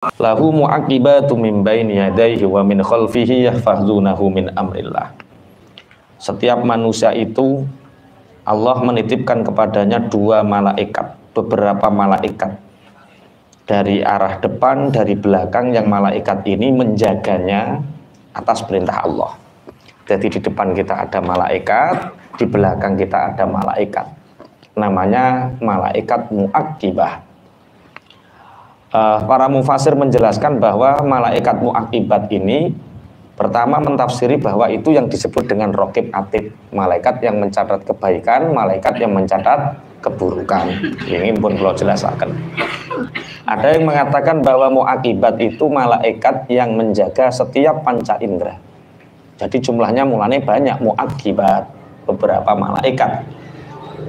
lahu mu'aqibatu min baini yadayhi wa min khalfihi yahfazunahu min amrillah. Setiap manusia itu Allah menitipkan kepadanya beberapa malaikat dari arah depan, dari belakang, yang malaikat ini menjaganya atas perintah Allah. Jadi di depan kita ada malaikat, di belakang kita ada malaikat. Namanya malaikat mu'aqibah. Para mufasir menjelaskan bahwa malaikat mu'aqibat ini pertama mentafsiri bahwa itu yang disebut dengan raqib atid, malaikat yang mencatat kebaikan, malaikat yang mencatat keburukan. Ini pun perlu jelaskan. Ada yang mengatakan bahwa mu'aqibat itu malaikat yang menjaga setiap panca indera. Jadi jumlahnya mulanya banyak, mu'aqibat, beberapa malaikat.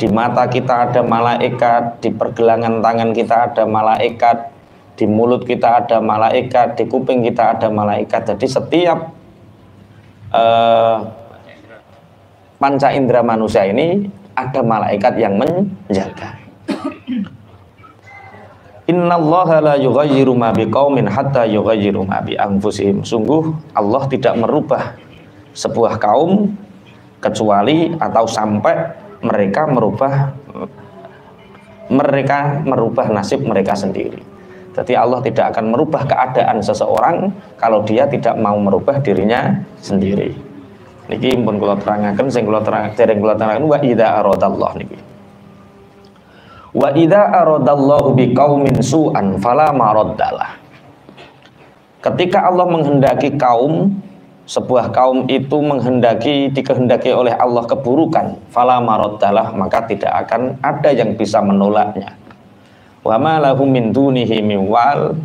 Di mata kita ada malaikat, di pergelangan tangan kita ada malaikat, di mulut kita ada malaikat, di kuping kita ada malaikat. Jadi setiap panca indera manusia ini ada malaikat yang menjaga. Innallaha la yughayyiru ma biqaumin hatta yughayyiru ma bi anfusihim. Sungguh Allah tidak merubah sebuah kaum kecuali atau sampai mereka merubah nasib mereka sendiri. Jadi Allah tidak akan merubah keadaan seseorang kalau dia tidak mau merubah dirinya sendiri. Niki pun kula terangaken, sing kula terangaken wa idza aradallah niki. Wa idza aradallahu biqaumin su'an fala maraddalah. Ketika Allah menghendaki sebuah kaum itu dikehendaki oleh Allah keburukan, fala maraddalah, maka tidak akan ada yang bisa menolaknya. Wa ma lahum min dunihi min wal,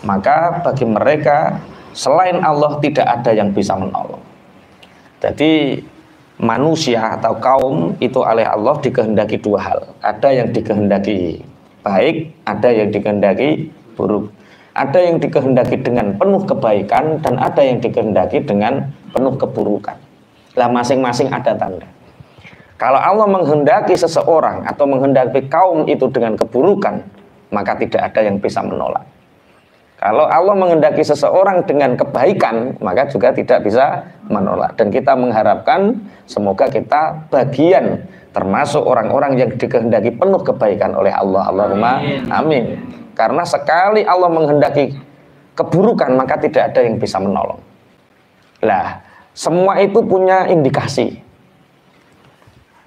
maka bagi mereka selain Allah tidak ada yang bisa menolong. Jadi manusia atau kaum itu oleh Allah dikehendaki dua hal. Ada yang dikehendaki baik, ada yang dikehendaki buruk. Ada yang dikehendaki dengan penuh kebaikan dan ada yang dikehendaki dengan penuh keburukan. Lah masing-masing ada tanda. Kalau Allah menghendaki seseorang atau menghendaki kaum itu dengan keburukan, maka tidak ada yang bisa menolak. Kalau Allah menghendaki seseorang dengan kebaikan, maka juga tidak bisa menolak. Dan kita mengharapkan semoga kita bagian termasuk orang-orang yang dikehendaki penuh kebaikan oleh Allah. Allahumma amin. Karena sekali Allah menghendaki keburukan, maka tidak ada yang bisa menolong. Lah, semua itu punya indikasi.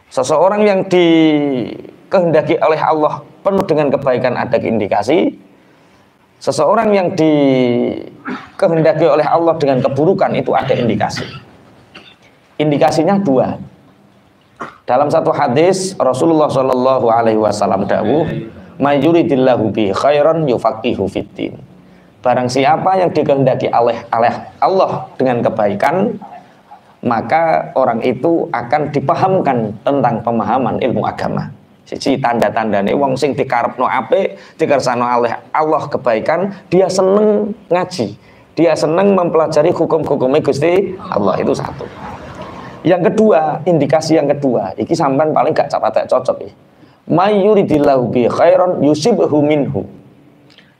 Seseorang yang dikehendaki oleh Allah penuh dengan kebaikan ada indikasi. Seseorang yang dikehendaki oleh Allah dengan keburukan itu ada indikasi. Indikasinya dua. Dalam satu hadis Rasulullah Shallallahu Alaihi Wasallam dawuh, "May yuridillahu bihi khairan yufaqihu fiddin." Barang siapa yang dikehendaki oleh Allah dengan kebaikan, maka orang itu akan dipahamkan tentang pemahaman ilmu agama. Siji tanda-tandane wong sing dikarepno apik, dikersano oleh Allah kebaikan, dia seneng ngaji, dia seneng mempelajari hukum-hukumnya Gusti Allah, itu satu. Yang kedua, indikasi yang kedua, iki sampean paling gak cocok ya. May yuridillahu bi khairan yusibhu minhu.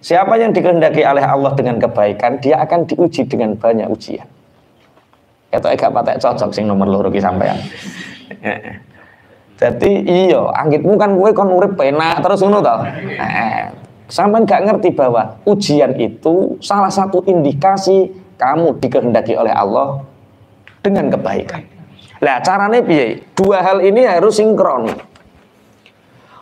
Siapa yang dikehendaki oleh Allah dengan kebaikan, dia akan diuji dengan banyak ujian. Ketoke gak patek cocok sing nomor loro ki sampean. Jadi iya, anggitmu kan kowe kon urip penak terus ngono to. Sampean gak ngerti bahwa ujian itu salah satu indikasi kamu dikehendaki oleh Allah dengan kebaikan. Lah carane piye? Dua hal ini harus sinkron.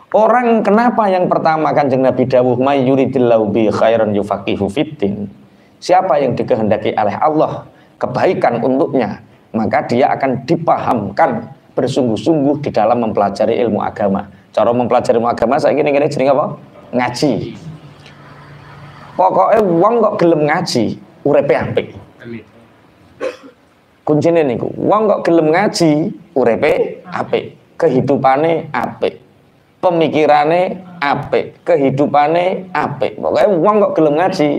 Orang kenapa yang pertama Kanjeng Nabi dawuh may yuridillahu bi khairan yufaqihu fiddin. Siapa yang dikehendaki oleh Allah kebaikan untuknya, maka dia akan dipahamkan bersungguh-sungguh di dalam mempelajari ilmu agama. Cara mempelajari ilmu agama saya gini jenenge apa? Ngaji. Pokoknya wong kok gelem ngaji, urepe apik. Kuncine niku, wong kok gelem ngaji, urepe apik, kehidupane apik, pemikirane apik, kehidupane apik. Pokoknya wong kok gelem ngaji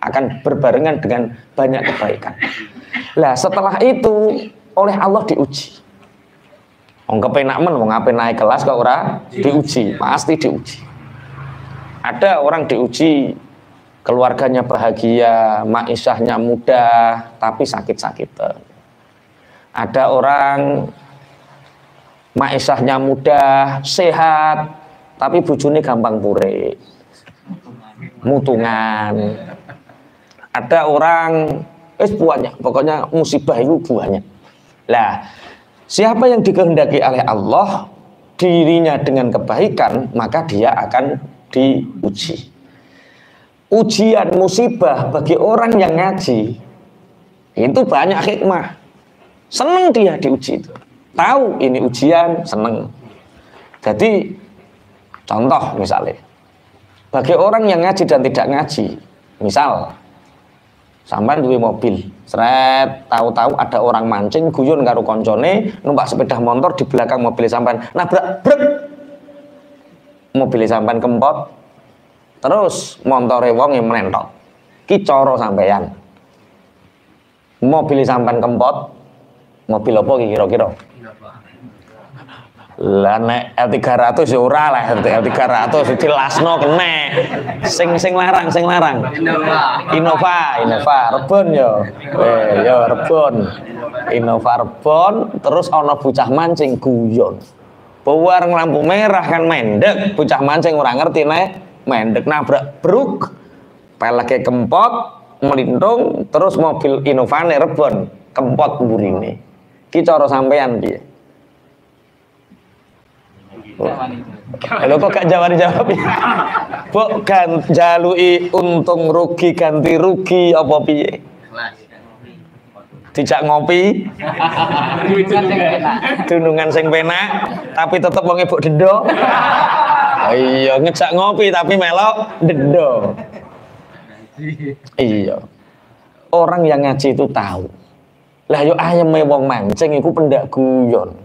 akan berbarengan dengan banyak kebaikan. Lah setelah itu oleh Allah diuji. Wong kepenak men, wong ape naik kelas kok ora diuji, pasti diuji. Ada orang diuji keluarganya bahagia, ma'isyahnya mudah, tapi sakit-sakitan. Ada orang ma'isyahnya mudah, sehat, tapi bojone gampang pure, mutungan. Ada orang banyak, pokoknya musibah itu banyak. Lah, siapa yang dikehendaki oleh Allah dirinya dengan kebaikan, maka dia akan diuji. Ujian musibah bagi orang yang ngaji itu banyak hikmah. Seneng dia diuji itu. Tahu ini ujian, seneng. Jadi contoh misalnya, bagi orang yang ngaji dan tidak ngaji, misal sampai duwe mobil, seret, tahu-tahu ada orang mancing guyon karo koncone numpak sepeda motor di belakang mobil sampean, nabrak brek, mobil sampean kempot, terus montore wong yang menentok, ki cara sampean, mobil sampean kempot, mobil apa kira-kira? Lah nek L300 ya ora lah, L300 dilasno kene. Sing larang. Innova, Rebon ya. Ya Rebon. Innova Rebon, terus ana bocah mancing guyon. Bawareng lampu merah kan mendek, bocah mancing ora ngerti nek mendek nabrak bruk. Peleke kempot, melindung, terus mobil Innovane Rebon kempot mburine. Ki cara sampean piye? Lho kok gak jawab ya? Kok kan jalui untung rugi ganti rugi apa piye? Dijak ngopi. Dunungan sing penak tapi tetep wong ebuk denda. Iya, ngejak ngopi tapi melok denda. Iya. Orang yang ngaji itu tahu. Lah yo ayeme wong mancing iku pendak guyon.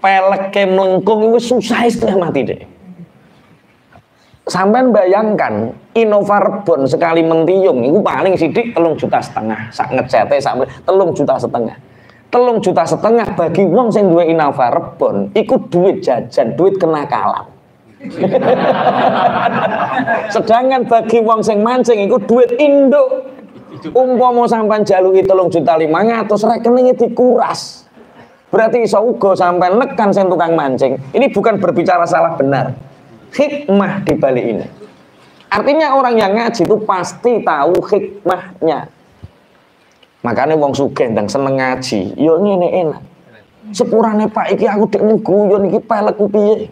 Peleke melengkung itu susah setengah mati deh. Sampai bayangkan Innova Rebon sekali mentiung itu paling sidik 3,5 juta sak ngecete sampai 3,5 juta. 3,5 juta bagi wong sing duwe Innova Rebon iku duit jajan, duit kenakalan. Sedangkan bagi wong sing mancing iku duit induk. Umpama sampean jaluki 3,5 juta rekeningnya dikuras. Berarti iso uga sampai nekan sing tukang mancing. Ini bukan berbicara salah benar. Hikmah di balik ini. Artinya orang yang ngaji itu pasti tahu hikmahnya. Makanya wong sugih ndang seneng ngaji, yo ngene enak. Sepurane Pak iki aku dek guyon iki pelekku piye?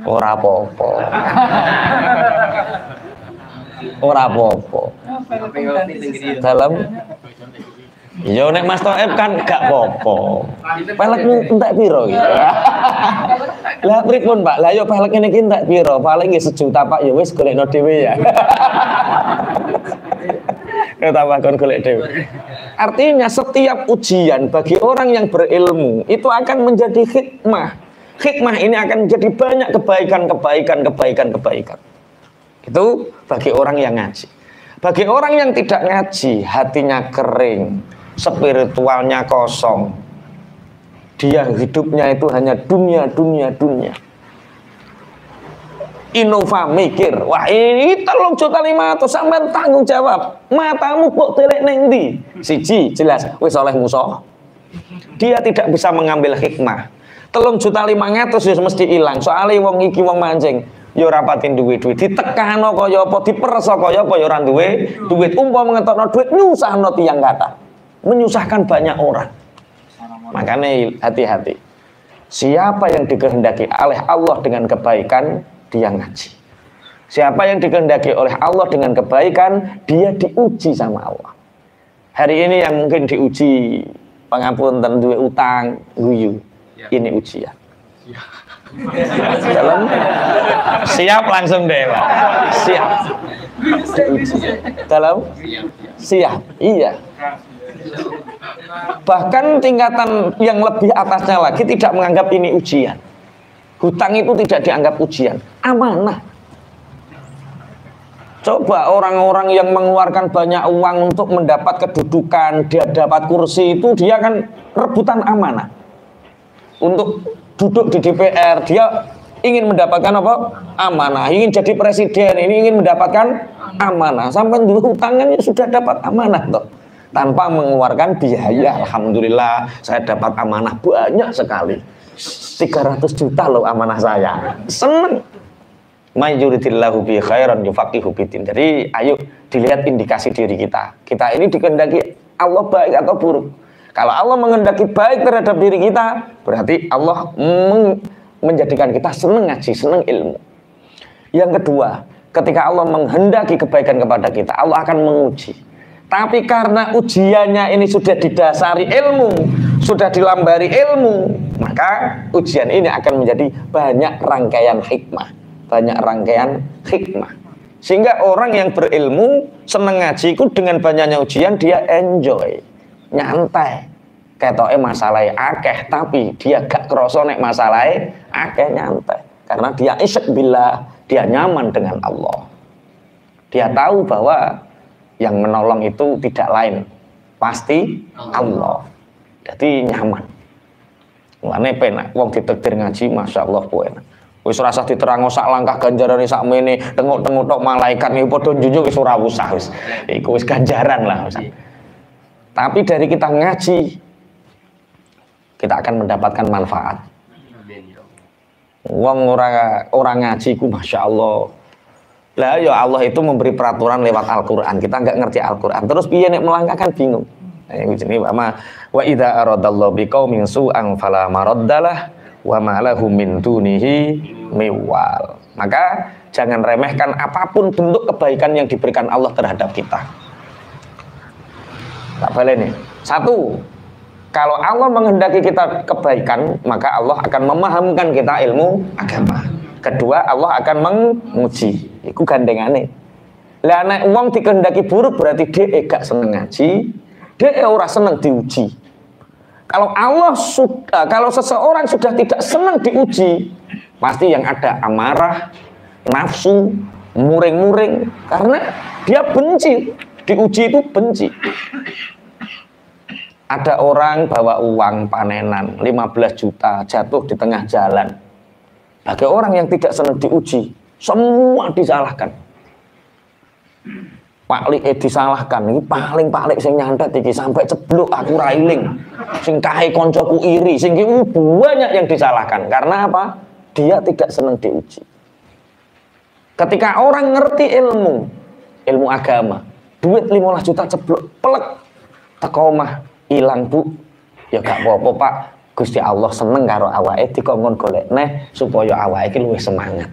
Ora apa-apa. Ora apa-apa. Dalam yo nek Mas Toib kan gak apa-apa. Pelekmu entek piro iki? Lah pripun Pak? Lah yo pelek ngene iki entek piro? Paling nggih 1 juta Pak, ya wis golekno dhewe ya. Tambah kon golek dhewe. Artinya setiap ujian bagi orang yang berilmu itu akan menjadi hikmah. Hikmah ini akan menjadi banyak kebaikan. Itu bagi orang yang ngaji. Bagi orang yang tidak ngaji, hatinya kering, spiritualnya kosong. Dia hidupnya itu hanya dunia. Innova mikir, wah ini 3,5 juta sampean tanggung jawab. Matamu kok telek ning ndi? Siji, jelas wis oleh musuh. Dia tidak bisa mengambil hikmah. 3,5 juta wis mesti ilang. Soale wong iki wong mancing, ya ora patin duwe duit. Ditekano kaya apa, diperso kaya apa ya ora duwe duit. Umpama ngetokno duit nyusahno tiyang kata. Menyusahkan banyak orang. Makanya hati-hati. Siapa yang dikehendaki oleh Allah dengan kebaikan, dia ngaji. Siapa yang dikehendaki oleh Allah dengan kebaikan, dia diuji sama Allah. Hari ini yang mungkin diuji pangapunten duwe utang, guyu. Ini ujian. Dalam siap langsung deh Pak. Siap. Diuji. Dalam siap. Iya. Bahkan tingkatan yang lebih atasnya lagi tidak menganggap ini ujian. Hutang itu tidak dianggap ujian, amanah. Coba orang-orang yang mengeluarkan banyak uang untuk mendapat kedudukan, dia dapat kursi itu, dia kan rebutan amanah. Untuk duduk di DPR, dia ingin mendapatkan apa? Amanah, ingin jadi presiden, ini ingin mendapatkan amanah. Sampai dulu tangannya sudah dapat amanah toh. Tanpa mengeluarkan biaya. Alhamdulillah saya dapat amanah banyak sekali. 300 juta loh amanah saya. Senang. May yuridillahu bi khairan yufaqihu fiddin. Jadi ayo dilihat indikasi diri kita. Kita ini dikehendaki Allah baik atau buruk. Kalau Allah menghendaki baik terhadap diri kita, berarti Allah menjadikan kita senang ngaji, senang ilmu. Yang kedua, ketika Allah menghendaki kebaikan kepada kita, Allah akan menguji. Tapi karena ujiannya ini sudah didasari ilmu, sudah dilambari ilmu, maka ujian ini akan menjadi banyak rangkaian hikmah, banyak rangkaian hikmah. Sehingga orang yang berilmu senang ngaji itu dengan banyaknya ujian dia enjoy, nyantai. Ketoke masalahnya akeh tapi dia gak kroso nek masalahnya akeh nyantai. Karena dia isyq billah, dia nyaman dengan Allah. Dia tahu bahwa yang menolong itu tidak lain, pasti Allah. Jadi nyaman. Mulane penak wong ditakdir ngaji, Masya Allah enak. Wis rasa diterangno sak langkah ganjarane sakmene, tengok-tengok tok malaikat iki padha njunjung wis ora usah wis. Iku wis ganjaran lah. Tapi dari kita ngaji, kita akan mendapatkan manfaat. Wong orang ngaji ku Masya Allah. Lah ya Allah itu memberi peraturan lewat Al-Qur'an. Kita nggak ngerti Al-Qur'an. Terus piye nek melangkah kan bingung. Nah, jenenge wa idza aradallahu biqaumin su'an fala maraddalah wa ma lahum min dunihi miwal. Maka jangan remehkan apapun bentuk kebaikan yang diberikan Allah terhadap kita. Tak boleh nih. Satu, kalau Allah menghendaki kita kebaikan, maka Allah akan memahamkan kita ilmu agama. Kedua, Allah akan menguji. Iku gandengane. Lah nek wong dikehendaki buruk berarti dia gak seneng ngaji, dia ora seneng diuji. Kalau kalau seseorang sudah tidak senang diuji, pasti yang ada amarah, nafsu, muring-muring, karena dia benci. Diuji itu benci. Ada orang bawa uang panenan 15 juta jatuh di tengah jalan. Bagi orang yang tidak senang diuji, semua disalahkan. Paklik disalahkan, ini paling sing nyantet iki sampai ceblok aku railing. Sing kae koncoku iri, sing banyak yang disalahkan. Karena apa? Dia tidak senang diuji. Ketika orang ngerti ilmu agama, duit 15 juta ceblok, pelek teko omah ilang Bu. Ya gak apa-apa Pak. Gusti Allah seneng karo awake dikongkon golekneh supaya awake iki luwih semangat.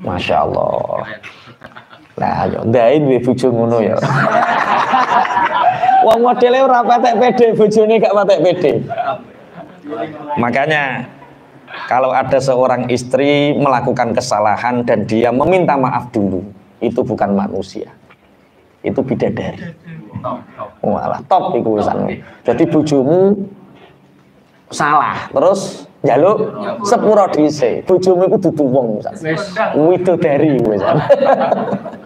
Masya Allah. Lah yo ndai duwe bojo ngono ya. Wong modele ora patek pede, bojone gak patek pede. Makanya kalau ada seorang istri melakukan kesalahan dan dia meminta maaf dulu, itu bukan manusia. Itu bidadari. Walah top iku wisan. Jadi bojomu salah, terus njaluk sepuro dhisik. Bojomu iku dudu wong wisan. Widodari wisan.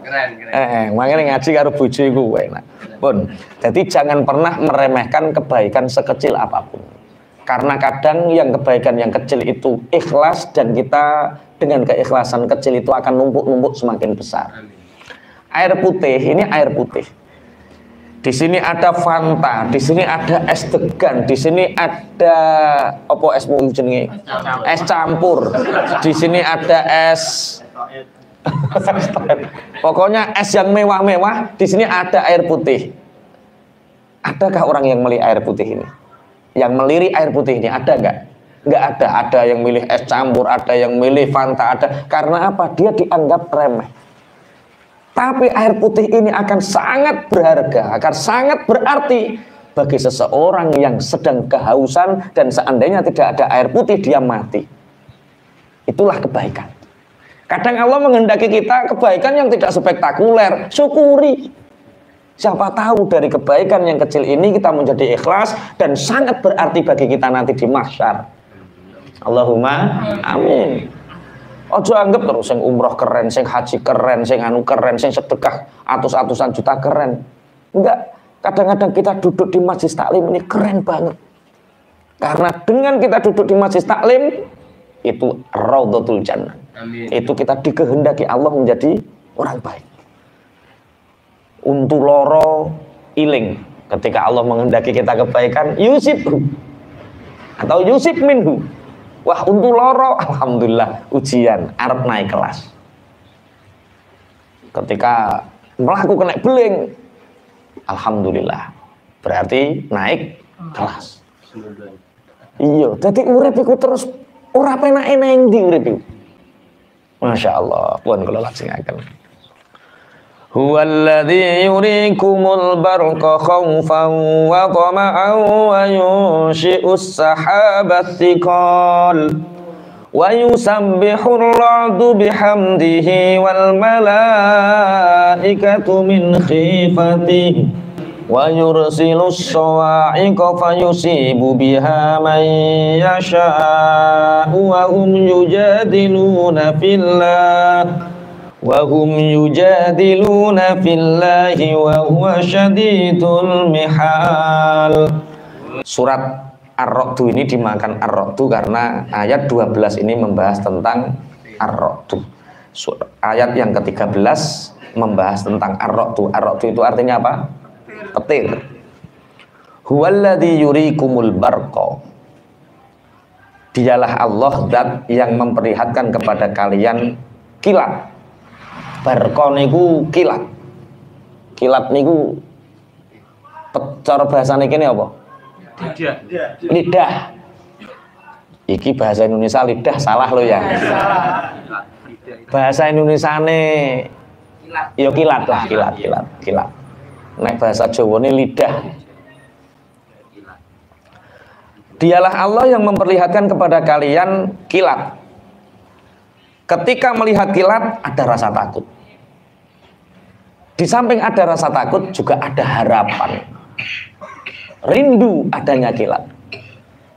Keren. Makanya ngaji karo bojo iku enak. Pun. Jadi jangan pernah meremehkan kebaikan sekecil apapun. Karena kadang yang kebaikan yang kecil itu ikhlas dan kita dengan keikhlasan kecil itu akan numpuk-numpuk semakin besar. Air putih, ini air putih. Di sini ada Fanta, di sini ada es degan, di sini ada apa es jenenge? Es campur. Di sini ada es pokoknya es yang mewah-mewah, di sini ada air putih. Adakah orang yang milih air putih ini? Yang melirik air putih ini ada nggak? Nggak ada. Ada yang milih es campur, ada yang milih Fanta, ada. Karena apa? Dia dianggap remeh. Tapi air putih ini akan sangat berharga, akan sangat berarti bagi seseorang yang sedang kehausan dan seandainya tidak ada air putih dia mati. Itulah kebaikan. Kadang Allah menghendaki kita kebaikan yang tidak spektakuler, syukuri. Siapa tahu dari kebaikan yang kecil ini kita menjadi ikhlas dan sangat berarti bagi kita nanti di mahsyar. Allahumma amin. Ojo anggap terus sing umroh keren, sing haji keren, sing anu keren, sing sedekah atus-atusan juta keren. Enggak. Kadang-kadang kita duduk di majlis taklim ini keren banget. Karena dengan kita duduk di majlis taklim, itu raudhatul jannah. Itu kita dikehendaki Allah menjadi orang baik. Untu loro iling, ketika Allah menghendaki kita kebaikan, yusib atau yusib minhu. Wah, untu loro, alhamdulillah ujian, arep naik kelas. Ketika melaku kena beling, alhamdulillah, berarti naik kelas. Iya, jadi urip iku terus ora penake nang ndi urip iku. Masya Allah, pun kula lajengaken. Huwallazi yurikumul barqa khaufan wa tama'an wa yunshi'us sahabat thiqal wa yusabbihur ra'du bihamdihi wal malaikatu min khifatihi wa yursilus sawa'iqa fayusibu biha man yasha'u wa hum yujadiluna fillah Wahum yujadiluna fillahi wa huwa syadidul mihal. Surat Ar-Ra'd ini dimakan Ar-Ra'd karena ayat 12 ini membahas tentang Ar-Ra'd. Ayat yang ke-13 membahas tentang Ar-Ra'd. Ar-Ra'd itu artinya apa? Petir. Huwallazi yurikumul barqa. Dialah Allah zat yang memperlihatkan kepada kalian kilat. Barqa niku kilat. Kilat niku cara bahasane kene apa? Lidah. Iki bahasa Indonesia lidah salah lo ya. Bahasa Indonesiane ya kilat lah, kilat. Nek bahasa Jawane lidah. Dialah Allah yang memperlihatkan kepada kalian kilat. Ketika melihat kilat ada rasa takut. Di samping ada rasa takut juga ada harapan. Rindu adanya kilat.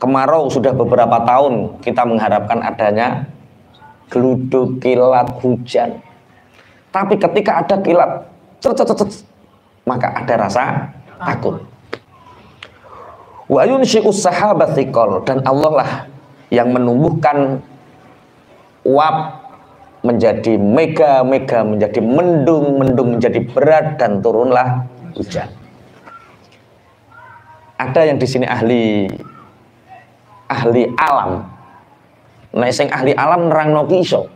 Kemarau sudah beberapa tahun kita mengharapkan adanya geluduk, kilat, hujan. Tapi ketika ada kilat, maka ada rasa takut. Wa yunshi'us sahabat thiqal, dan Allah lah yang menumbuhkan uap menjadi mega, menjadi mendung, menjadi berat, dan turunlah hujan. Ada yang di sini ahli alam. Nah, sing ahli alam nerangno ki iso.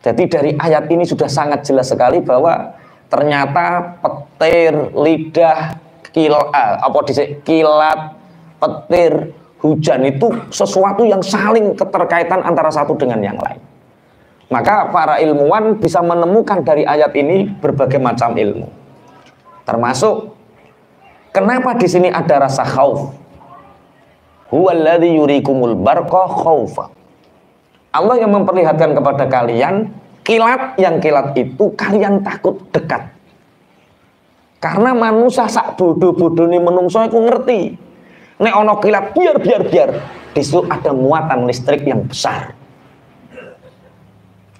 Jadi dari ayat ini sudah sangat jelas sekali bahwa ternyata petir, lidah, kilat, petir, hujan itu sesuatu yang saling keterkaitan antara satu dengan yang lain. Maka para ilmuwan bisa menemukan dari ayat ini berbagai macam ilmu. Termasuk kenapa di sini ada rasa khauf. Huwallazi yurikumul barqa khaufa. Allah yang memperlihatkan kepada kalian kilat, yang kilat itu kalian takut dekat. Karena manusia sak bodoh-bodoh ini menungso iku ngerti. Nek ono kilat biar. Disitu ada muatan listrik yang besar.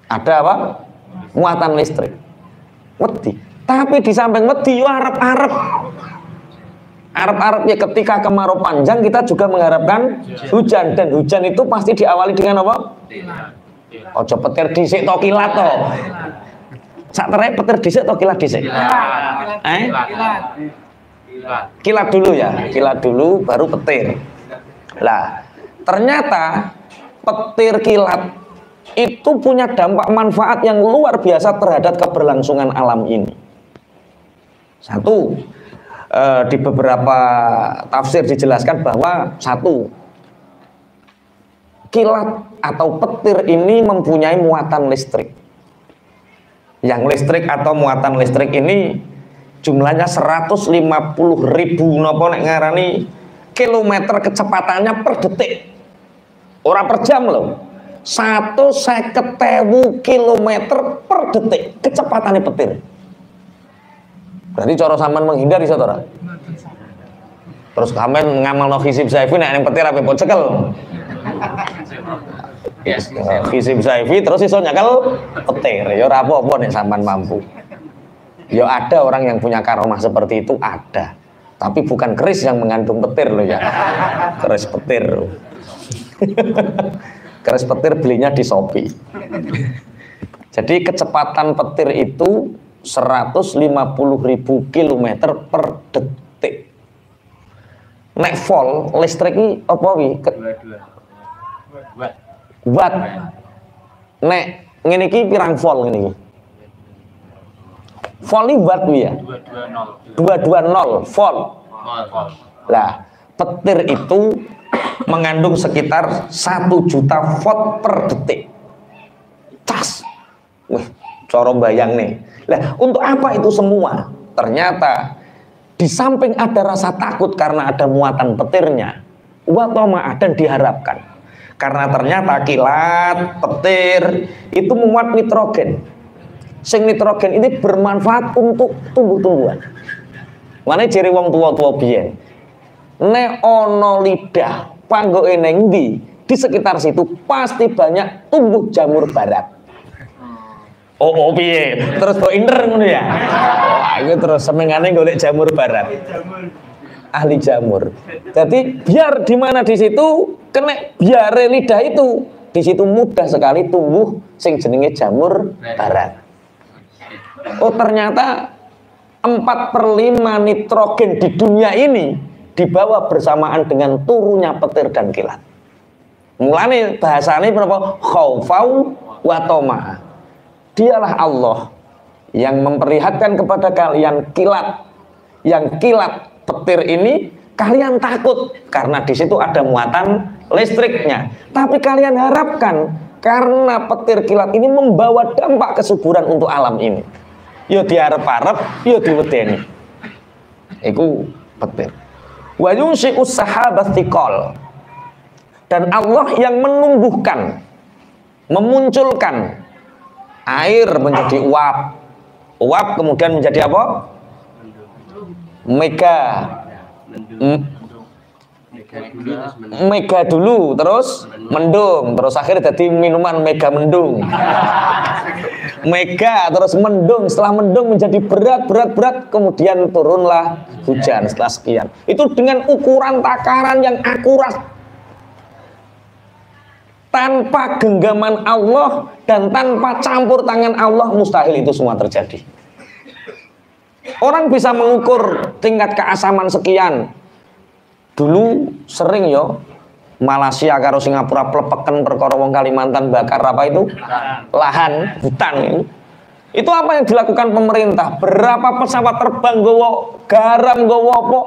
Ada apa? Muatan listrik. Wedi. Tapi di samping wedi yo arep-arep ya ketika kemarau panjang kita juga mengharapkan hujan, dan hujan itu pasti diawali dengan apa? Ojo petir dhisik to kilat to. Sak terek petir dhisik to kilat dhisik? Kilat dulu ya, kilat dulu baru petir. Lah, ternyata petir kilat itu punya dampak manfaat yang luar biasa terhadap keberlangsungan alam ini. Satu, di beberapa tafsir dijelaskan bahwa satu, kilat atau petir ini mempunyai muatan listrik. Yang listrik atau muatan listrik ini jumlahnya 150.000 napa nek ngarani kilometer kecepatannya per detik. Ora per jam loh. 150.000 kilometer per detik kecepatannya petir. Berarti cara sampean menghindar iso ora? Terus sampean ngamalno hisib saifi nek ning petir ape cekel. Hisib saifi terus iso nyakel petir. Ya ora apa-apa nek sampean mampu. Ya ada orang yang punya karomah seperti itu, ada. Tapi bukan keris yang mengandung petir loh ya. Keris petir. Keris petir belinya di Shopee. Jadi kecepatan petir itu 150.000 kilometer per detik. Nek volt listrik ini apa wi? Watt. Nek ngene iki pirang volt ngene iki? Volt ini watt wi ya? 220 volt. Lah, petir itu mengandung sekitar 1 juta volt per detik. Cas. Wih, cara bayang nih. Lah, untuk apa itu semua? Ternyata di samping ada rasa takut karena ada muatan petirnya, wa tama'a, dan diharapkan. Karena ternyata kilat, petir itu memuat nitrogen. Sing nitrogen ini bermanfaat untuk tumbuh-tumbuhan. Mane jere wong tua-tua biyen. Nek ana lidah panggoke ning ndi, di sekitar situ pasti banyak tumbuh jamur barat. Oh piye? Terus kok inter ngono ya? Wah, itu terus semengane golek jamur barat. Ahli jamur. Jadi biar di mana di situ kena biar lidah itu di situ mudah sekali tumbuh sing jenenge jamur barat. Oh ternyata 4/5 nitrogen di dunia ini dibawa bersamaan dengan turunnya petir dan kilat. Mulane bahasane berapa? Khaufau wa tama'a. Dialah Allah yang memperlihatkan kepada kalian kilat, yang kilat petir ini kalian takut karena di situ ada muatan listriknya. Tapi kalian harapkan karena petir kilat ini membawa dampak kesuburan untuk alam ini. Yo diarep-arep, yo diwedeni. Iku petir. Wa yunsi'us sahabat thiqal. Dan Allah yang menumbuhkan, memunculkan air menjadi uap. Uap kemudian menjadi apa? Mega. Mega dulu, terus mendung, terus akhirnya jadi minuman mega mendung. Mega terus mendung, setelah mendung menjadi berat, kemudian turunlah hujan setelah sekian. Itu dengan ukuran takaran yang akurat, tanpa genggaman Allah dan tanpa campur tangan Allah, mustahil itu semua terjadi. Orang bisa mengukur tingkat keasaman sekian. Dulu sering yo Malaysia karo Singapura plepeken perkara wong Kalimantan bakar apa itu? Lahan, hutan. Itu apa yang dilakukan pemerintah? Berapa pesawat terbang gowo garam gowo apa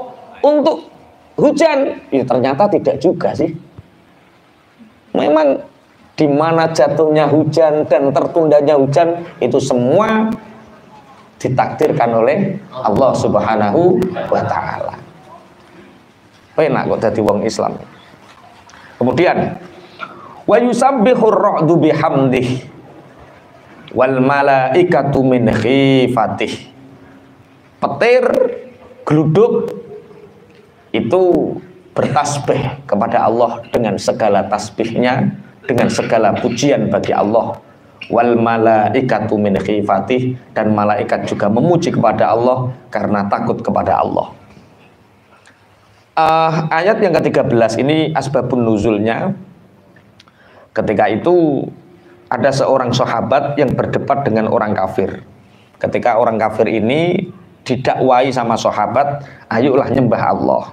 untuk hujan? Ya ternyata tidak juga sih. Memang di mana jatuhnya hujan dan tertundanya hujan itu semua ditakdirkan oleh Allah Subhanahu wa taala. Penak kok dadi wong Islam. Kemudian wa yusabbihur ra'du bihamdih wal malaikatu min khifatih. Petir, gluduk itu bertasbih kepada Allah dengan segala tasbihnya, dengan segala pujian bagi Allah. Wal malaikatu min khifatih, dan malaikat juga memuji kepada Allah karena takut kepada Allah. Ayat yang ke-13 ini asbabun nuzulnya. Ketika itu ada seorang sahabat yang berdebat dengan orang kafir. Ketika orang kafir ini didakwai sama sahabat, ayolah nyembah Allah.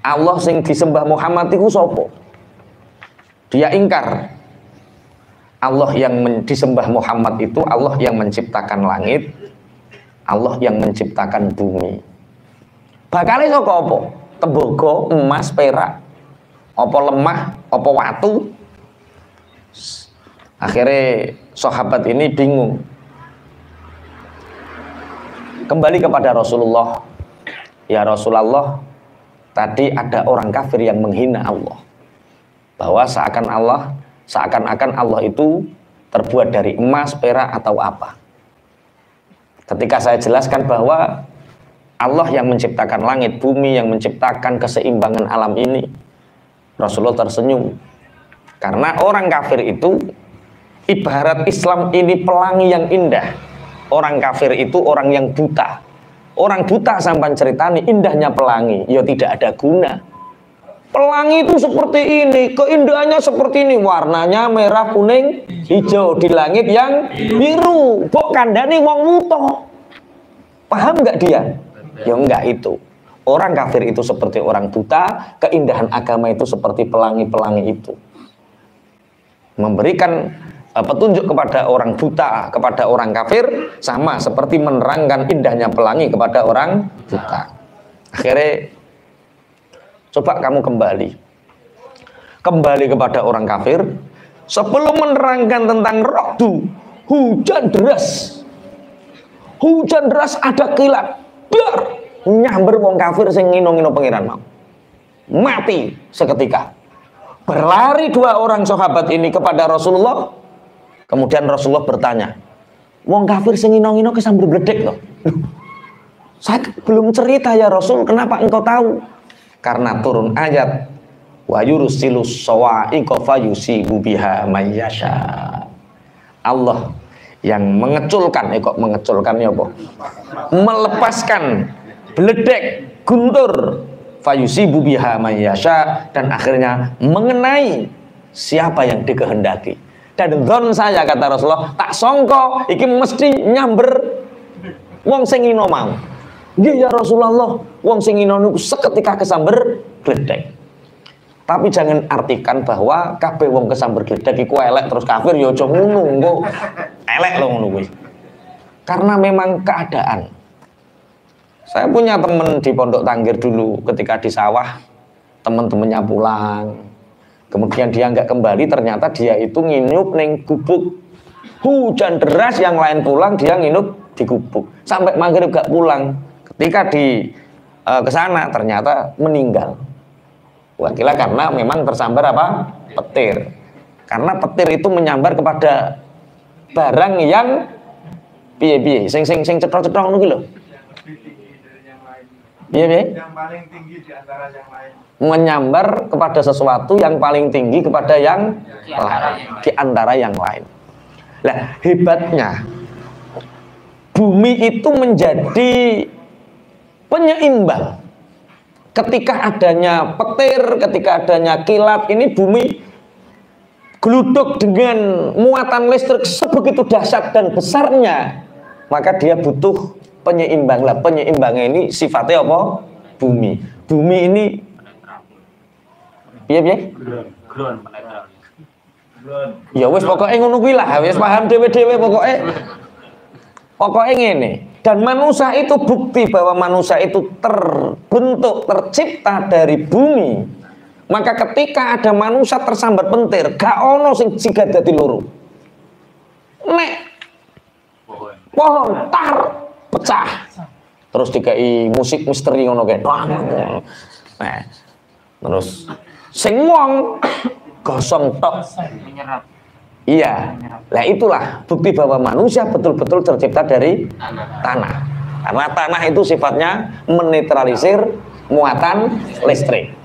Allah sing disembah Muhammad itu sapa? Dia ingkar. Allah yang disembah Muhammad itu Allah yang menciptakan langit, Allah yang menciptakan bumi. Bakale saka apa? Tembaga, emas, perak, apa lemah, apa watu. Akhirnya sahabat ini bingung. Kembali kepada Rasulullah. Ya Rasulullah, tadi ada orang kafir yang menghina Allah. Bahwa seakan-akan Allah itu terbuat dari emas, perak atau apa. Ketika saya jelaskan bahwa Allah yang menciptakan langit, bumi, yang menciptakan keseimbangan alam ini, Rasulullah tersenyum. Karena orang kafir itu ibarat Islam ini pelangi yang indah. Orang kafir itu orang yang buta. Orang buta sampai ceritani indahnya pelangi, ya tidak ada guna. Pelangi itu seperti ini, keindahannya seperti ini, warnanya merah, kuning, hijau di langit yang biru. Kok kandani wong muto? Paham nggak dia? Ya enggak itu. Orang kafir itu seperti orang buta, keindahan agama itu seperti pelangi-pelangi itu. Memberikan petunjuk kepada orang buta, kepada orang kafir, sama seperti menerangkan indahnya pelangi kepada orang buta. Akhirnya coba kamu kembali kepada orang kafir sebelum menerangkan tentang rokdu, hujan deras ada kilat, biar nyamber wong kafir sing ngino-ngino pangeran mau mati seketika. Berlari dua orang sahabat ini kepada Rasulullah, kemudian Rasulullah bertanya, wong kafir sing ngino-ngino kesambar bledek loh. Saya belum cerita ya Rasul, kenapa engkau tahu? Karena turun ayat wa yursilus sawa'iqa fayusibu biha mayyasha. Allah yang mengeculkan, kok mengeculkan ya apa? Melepaskan beledek, guntur, fayusibu biha mayyasha, dan akhirnya mengenai siapa yang dikehendaki. Dan dzon saya, kata Rasulullah, tak songko iki mesti nyamber wong sing ino mau. Nggih ya Rasulullah, wong sing ino niku seketika kesamber gledek. Tapi jangan artikan bahwa kabeh wong kesamber gledek iku elek terus kafir, ya aja ngono, engko elek lho ngono kuwi. Karena memang keadaan. Saya punya teman di Pondok Tangkir dulu, ketika di sawah teman-temannya pulang, kemudian dia nggak kembali, ternyata dia itu nginep neng gubuk. Hujan deras, yang lain pulang, dia nginep di gubuk sampai maghrib gak pulang. Ketika di kesana ternyata meninggal. Wakilnya karena memang tersambar apa? Petir. Karena petir itu menyambar kepada barang yang piye-piye, sing cetrok-cetrok ngono ki lho. Piye-piye? Yang paling tinggi di antara yang lain. Menyambar kepada sesuatu yang paling tinggi kepada yang lain, di antara yang lain. Lah, hebatnya bumi itu menjadi penyeimbang. Ketika adanya petir, ketika adanya kilat, ini bumi geluduk dengan muatan listrik sebegitu dahsyat dan besarnya, maka dia butuh penyeimbang. Lah, penyeimbangnya ini sifatnya apa? Bumi. Bumi ini piye? Ya wis pokoke ngono kuwi lah, wis paham dhewe-dhewe pokoke. Pokoke ngene. Dan manusia itu bukti bahwa manusia itu terbentuk, tercipta dari bumi. Maka ketika ada manusia tersambar petir, gak ono sing siga dadi loro. Nek pohon tar pecah, terus dikai musik misteri ngono kae. Nah, terus sing wong gosong tok. Iya, nah itulah bukti bahwa manusia betul-betul tercipta dari tanah. Karena tanah itu sifatnya menetralisir muatan listrik.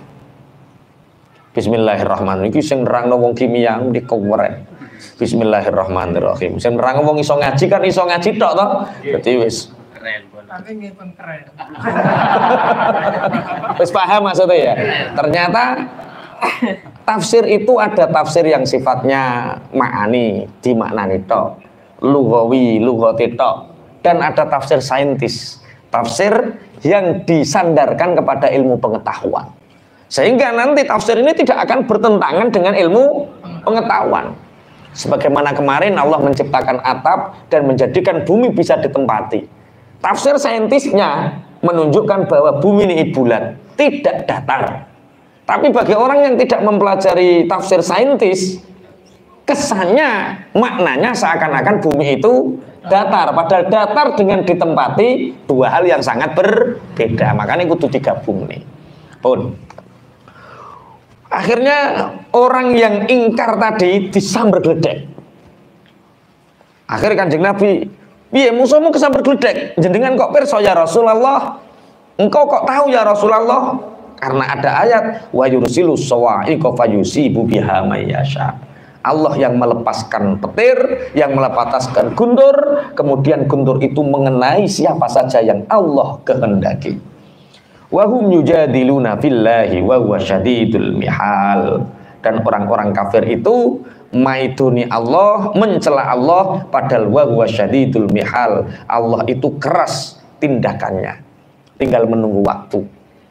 Bismillahirrahmanirrahim. Iki sing nerangno wong kimia di keweren. Bismillahirrahmanirrahim. Sing nerangno wong iso ngaji kan iso ngaji tok to. Dadi wis keren. Wis paham maksudnya ya. Ternyata tafsir itu ada tafsir yang sifatnya ma'ani, dimaknani tok, lughawi, lughati tok, dan ada tafsir saintis, tafsir yang disandarkan kepada ilmu pengetahuan. Sehingga nanti tafsir ini tidak akan bertentangan dengan ilmu pengetahuan. Sebagaimana kemarin Allah menciptakan atap dan menjadikan bumi bisa ditempati. Tafsir saintisnya menunjukkan bahwa bumi ini bulat, tidak datar. Tapi bagi orang yang tidak mempelajari tafsir saintis, kesannya, maknanya seakan-akan bumi itu datar. Padahal datar dengan ditempati dua hal yang sangat berbeda. Makanya kudu digabung nih. Pun. Akhirnya orang yang ingkar tadi disambar gledek. Akhirnya Kanjeng Nabi, piye musuhmu kesambar gledek? Jenengan kok pirsa ya Rasulullah? Engkau kok tahu ya Rasulullah? Karena ada ayat wa yursilus sawa'iqa fayusibu biha mayyasha. Allah yang melepaskan petir, yang melepaskan guntur, kemudian guntur itu mengenai siapa saja yang Allah kehendaki. Wahum yujadiluna fillahi wa huwa syadidul mihal. Dan orang-orang kafir itu maiduni Allah, mencela Allah, padahal wa huwa syadidul mihal. Allah itu keras tindakannya, tinggal menunggu waktu.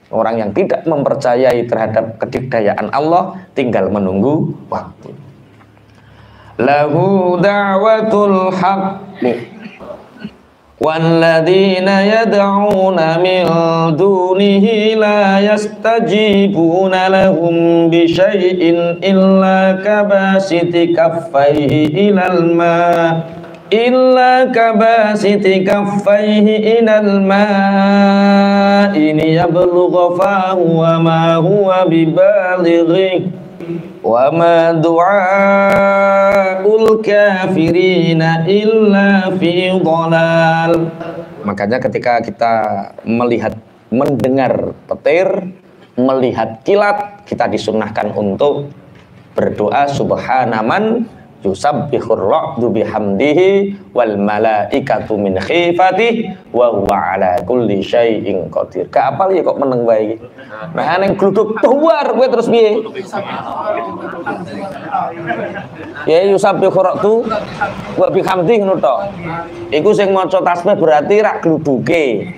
Orang yang tidak mempercayai terhadap kedikdayaan Allah tinggal menunggu waktu. Lahu da'watul haqq وَالَّذِينَ يَدْعُونَ مِن دُونِهِ لَا يَسْتَجِيبُونَ لَهُم بِشَيْءٍ إِلَّا كَبَاسِطِ كَفَّيْهِ إِلَى الْمَاءِ لِيَبْلُغَ فَاهُ وَمَا هُوَ بِبَالِغِهِ وَمَا دُعَاءُ الْكَافِرِينَ إِلَّا فِي ضَلَالٍ. Makanya ketika kita mendengar petir, melihat kilat, kita disunnahkan untuk berdoa subhanaman yusabbihur ra'du bihamdihi wal malaikatu min khifatihi wa huwa ala kulli syai'in qadir. Ka apal ya kok meneng wae iki. Nah ning gluduk tuwar kowe terus piye? Ya yusabbihur ra'du wa bihamdihi ngono to. Iku sing maca tasbih berarti rak gluduke.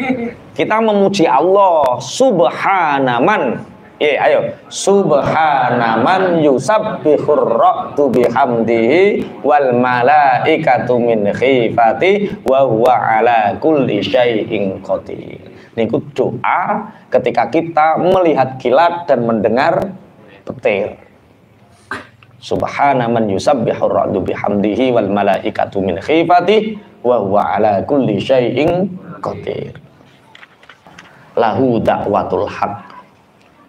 Kita memuji Allah subhanaman. Ayo subhanaman yusabbihur ra'du bihamdihi wal malaikatu min khifati wa huwa ala kulli syai'in qadir. Niku doa ketika kita melihat kilat dan mendengar petir. Subhanaman yusabbihur ra'du bihamdihi wal malaikatu min khifati wa huwa ala kulli syai'in qadir. Lahu da'watul haqq.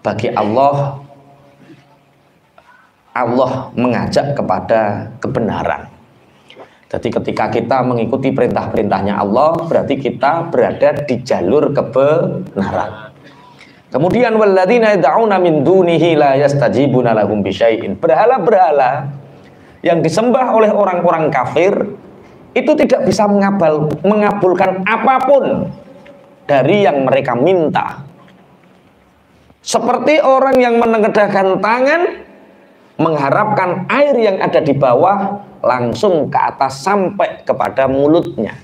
Bagi Allah mengajak kepada kebenaran. Jadi ketika kita mengikuti perintah-perintahnya Allah, berarti kita berada di jalur kebenaran. Kemudian walladzina yad'una min dunihi la yastajibuna lahum bisyai'in. Berhala-berhala yang disembah oleh orang-orang kafir itu tidak bisa mengabulkan apapun dari yang mereka minta. Seperti orang yang menengadahkan tangan mengharapkan air yang ada di bawah langsung ke atas sampai kepada mulutnya.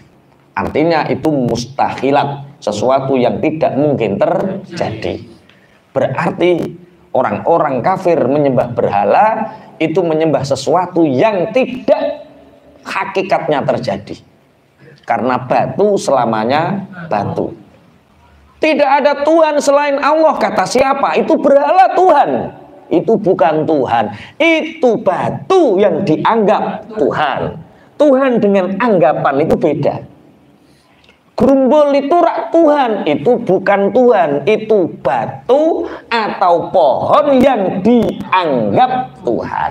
Artinya itu mustahilat, sesuatu yang tidak mungkin terjadi. Berarti orang-orang kafir menyembah berhala itu menyembah sesuatu yang tidak hakikatnya terjadi. Karena batu selamanya batu. Tidak ada Tuhan selain Allah, kata siapa? Itu berhala Tuhan. Itu bukan Tuhan. Itu batu yang dianggap Tuhan. Tuhan dengan anggapan itu beda. Gerumbul itu rak Tuhan. Itu bukan Tuhan. Itu batu atau pohon yang dianggap Tuhan.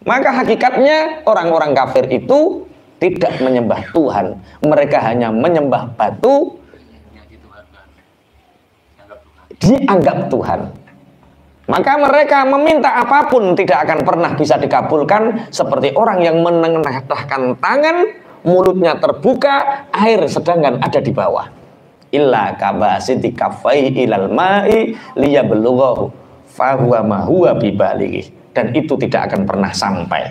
Maka hakikatnya orang-orang kafir itu tidak menyembah Tuhan. Mereka hanya menyembah batu dianggap Tuhan. Maka mereka meminta apapun tidak akan pernah bisa dikabulkan, seperti orang yang menengadahkan tangan, mulutnya terbuka, air sedangkan ada di bawah. Illa kabasiti kaffai ilal ma'i liyablughahu fa huwa ma huwa bibalighi. Dan itu tidak akan pernah sampai.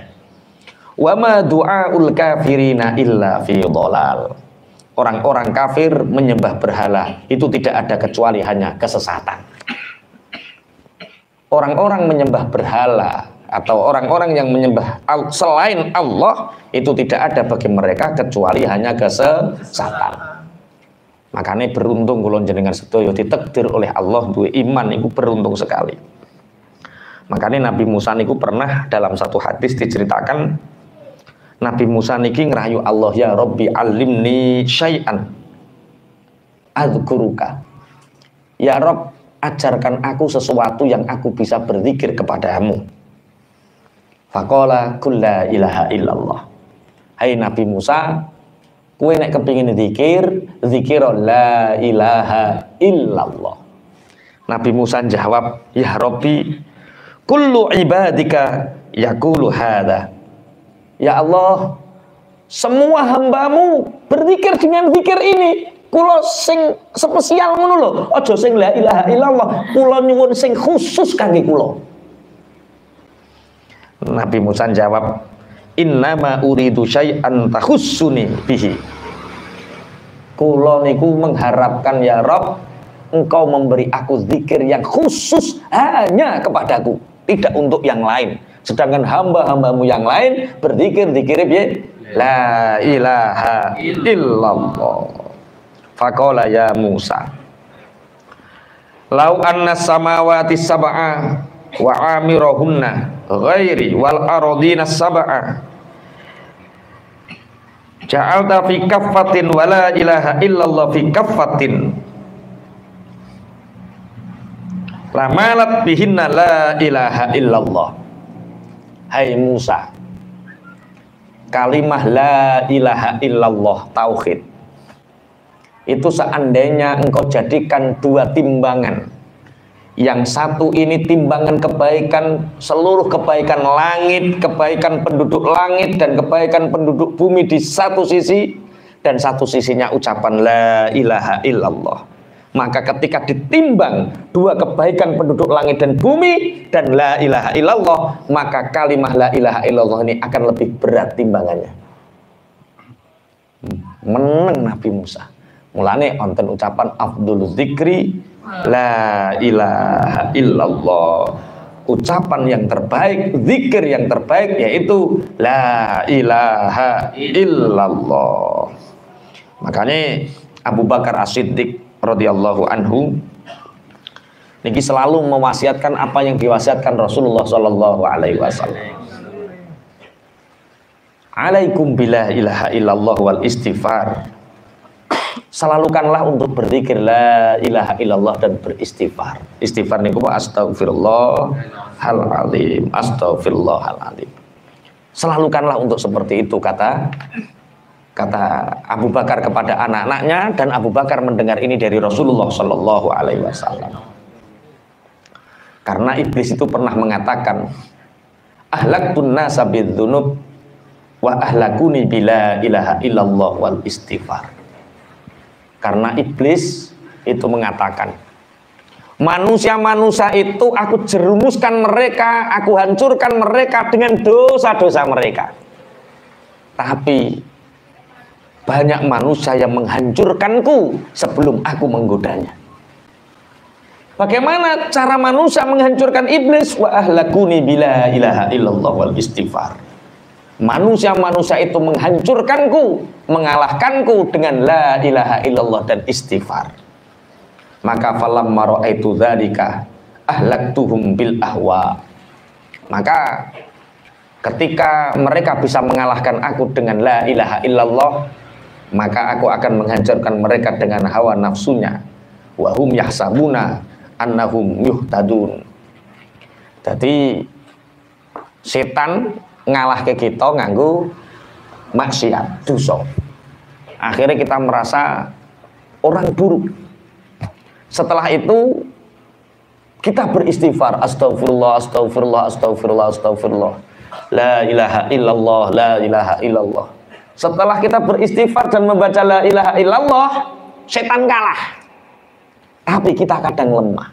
Wa ma du'aul kafirina illa fi dhalal. Orang-orang kafir menyembah berhala itu tidak ada kecuali hanya kesesatan. Orang-orang menyembah berhala atau orang-orang yang menyembah selain Allah itu tidak ada bagi mereka kecuali hanya kesesatan. Makanya beruntung kula jenengan sedaya ditakdir oleh Allah duwe iman itu beruntung sekali. Makanya Nabi Musa niku pernah dalam satu hadis diceritakan Nabi Musa niki ngerayu Allah, ya Rabbi alimni syai'an adzkuruka. Ya Rabb, ajarkan aku sesuatu yang aku bisa berzikir kepadamu. Faqala qul la ilaha illallah. Hai Nabi Musa, kowe nek kepingin zikir, zikir la ilaha illallah. Nabi Musa jawab, ya Rabbi, kullu ibadika yaqulu hadza. Ya Allah, semua hambamu berzikir dengan zikir ini. Kula sing spesial ngono lho, aja sing la ilaha illallah. Kula nyuwun sing khusus kangge kula. Nabi Musa jawab, innama uridu syai'an takhussuni bihi. Kula niku mengharapkan ya Rabb, engkau memberi aku zikir yang khusus hanya kepadaku, tidak untuk yang lain. Sedangkan hamba-hambamu yang lain berzikir piye? La ilaha illallah. Faqala ya Musa, lau anna samawati sab'a wa amirahunna ghairi wal ardina sab'a ja'alta fi kaffatin wa la ilaha illallah fi kaffatin lamalat bihinna la ilaha illallah. Hai Musa, kalimah la ilaha illallah tauhid itu seandainya engkau jadikan dua timbangan, yang satu ini timbangan kebaikan, seluruh kebaikan langit, kebaikan penduduk langit dan kebaikan penduduk bumi di satu sisi, dan satu sisinya ucapan la ilaha illallah. Maka ketika ditimbang dua kebaikan penduduk langit dan bumi dan la ilaha illallah, maka kalimah la ilaha illallah ini akan lebih berat timbangannya. Meneng Nabi Musa. Mulane wonten ucapan afdhul zikri la ilaha illallah. Ucapan yang terbaik, zikir yang terbaik yaitu la ilaha illallah. Makanya Abu Bakar As-Siddiq radhiyallahu anhu niki selalu mewasiatkan apa yang diwasiatkan Rasulullah sallallahu alaihi wasallam. Alaikum bila ilaha illallah wal istighfar. Selalukanlah untuk berzikir la ilaha illallah dan beristighfar. Istighfar niku astagfirullahalazim, astagfirullahalazim. Selalukanlah untuk seperti itu, kata Abu Bakar kepada anak-anaknya, dan Abu Bakar mendengar ini dari Rasulullah Shallallahu Alaihi Wasallam. Karena iblis itu pernah mengatakan, ahlaktun nasa bidzunub wa ahlakuni bila ilaha illallah wal istighfar. Karena iblis itu mengatakan, manusia-manusia itu aku jerumuskan mereka, aku hancurkan mereka dengan dosa-dosa mereka. Tapi banyak manusia yang menghancurkanku sebelum aku menggodanya. Bagaimana cara manusia menghancurkan iblis? Wa ahlakuni bila ilaha illallah wal istighfar. Manusia-manusia itu menghancurkanku, mengalahkanku dengan la ilaha illallah dan istighfar. Maka falamma ra'aitu dzalika ahlaktuhum bil ahwa. Maka ketika mereka bisa mengalahkan aku dengan la ilaha illallah, maka aku akan menghancurkan mereka dengan hawa nafsunya. Wa hum yahsabuna annahum yuhtadun. Jadi setan ngalah ke kita nganggo maksiat, dosa. Akhirnya kita merasa orang buruk. Setelah itu kita beristighfar, astagfirullah, astagfirullah, astagfirullah, astagfirullah. La ilaha illallah, la ilaha illallah. Setelah kita beristighfar dan membaca la ilaha illallah, setan kalah. Tapi kita kadang lemah.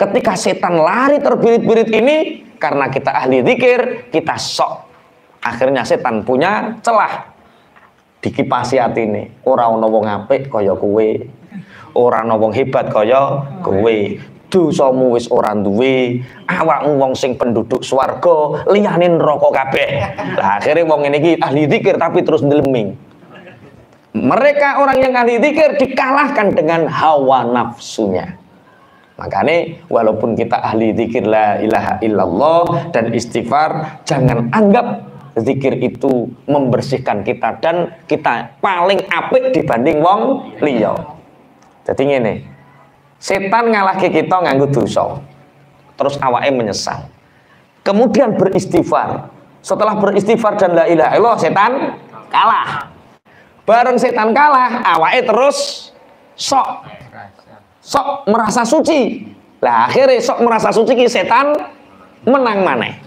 Ketika setan lari terbirit-birit ini, karena kita ahli zikir, kita sok. Akhirnya setan punya celah. Dikipasi hati ini. Ora ana wong apik kaya kowe. Ora ana wong hebat kaya kowe. Dosamu wis ora duwe, awakmu wong sing penduduk swarga, liyane neraka kabeh. Lah akhirnya wong ngene iki ahli zikir tapi terus ndeleming. Mereka orang yang ahli zikir dikalahkan dengan hawa nafsunya. Makanya walaupun kita ahli zikir la ilaha illallah dan istighfar, jangan anggap zikir itu membersihkan kita dan kita paling apik dibanding wong liya. Jadi ngene, setan ngalahke kita nganggo dosa. Terus awake menyesal. Kemudian beristighfar. Setelah beristighfar dan la ilaha illallah, setan kalah. Bareng setan kalah, awake terus sok merasa suci. Lah akhirnya sok merasa suci ki setan menang maneh.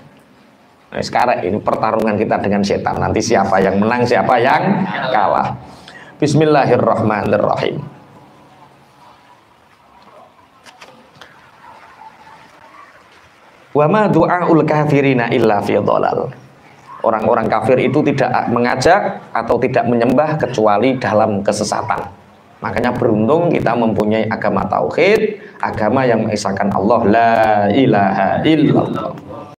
Nah, sekarang ini pertarungan kita dengan setan. Nanti siapa yang menang, siapa yang kalah. Bismillahirrahmanirrahim. Wa ma du'aul kafirina illa fi dhalal. Orang-orang kafir itu tidak mengajak atau tidak menyembah kecuali dalam kesesatan. Makanya beruntung kita mempunyai agama tauhid, agama yang mengesahkan Allah la ilaha illallah.